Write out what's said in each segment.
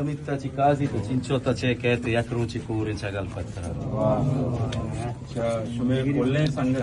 kamittaci kazit cinchotace kete yakruci kuri chagal patra. Shume boलने संग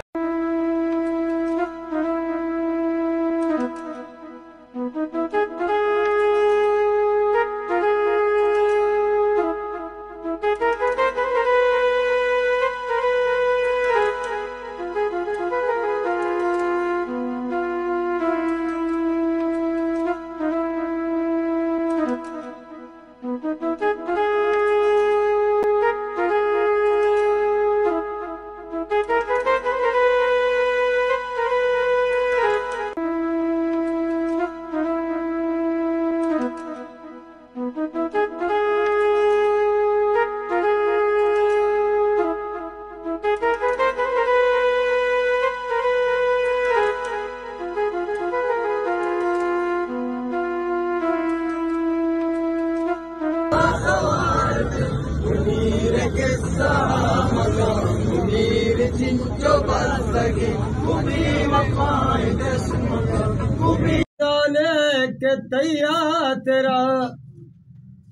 के तैयार तेरा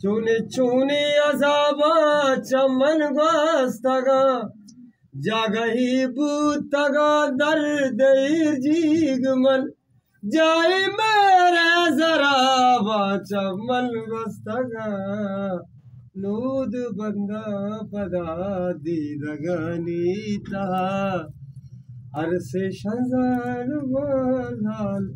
चुने चुने अजाबा चमन वास्तगा जागही बूतगा दर्द जीग मन जाए मेरे जरा चमन वास्तगा नूद बंदा पदा दीदगनीता अरसे शज़ान वालाल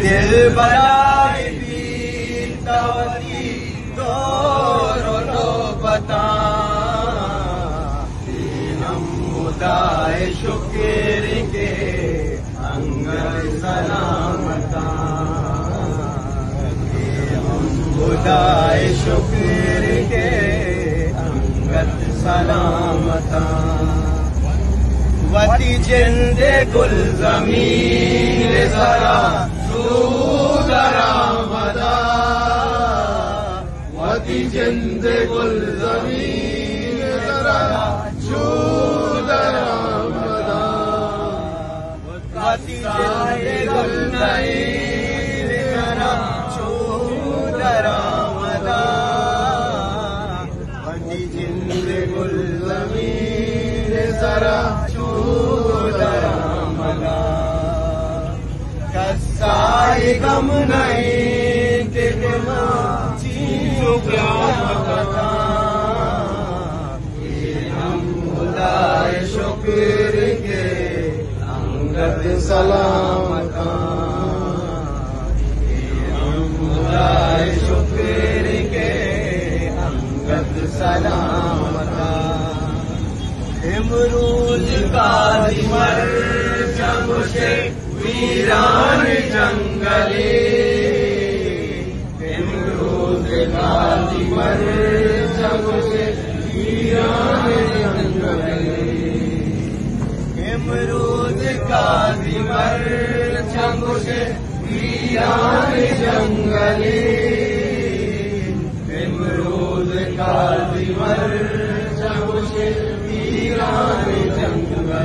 दिल बनाए बीतवती दोनों बता हम मुदाए शुक्र के अंगद सलामता हम मुदाए शुक्र के अंगद सलामता वती जिंदे गुल ज़मीन ज़रा सूदरा मदा वती जिंदे गुल ज़मीन ज़रा सूदरा मदा वती जिंदे गुल ज़मीन ज़रा सूदरा मदा वती जिंदे गुल ज़मीन ज़रा कसाई गम नहीं तेरा चीज़ों क्या पता हम खुदाए शुक्र के अंगद सलामता हम खुदाए शुक्र के अंगद सलामता इमरूज काजी मर जब से वीरान जंगले इमरूज काजी मर जब से वीरान जंगले इमरूज काजी मर जब से वीरान जंगले इमरूज काजी मर जब से वीरान जंगले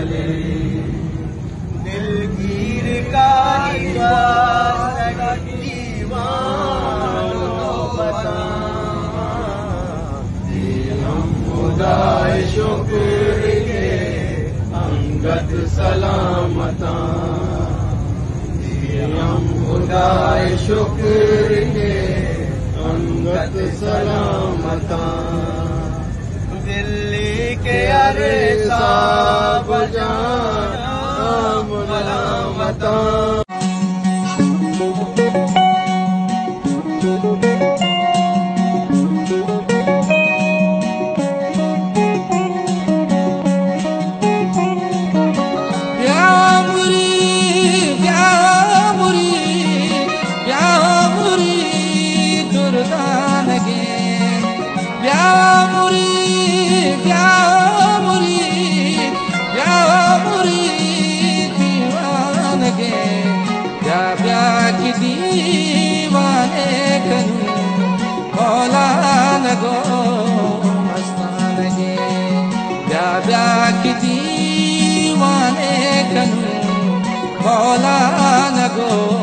गाए शुक्र के अंगत सलामता। दिल्ली के अरे साब जान मलामता। दीवाने कनु भोला नगो मस्तान गे। ब्या ब्या की दीवाने कनु भोला नगो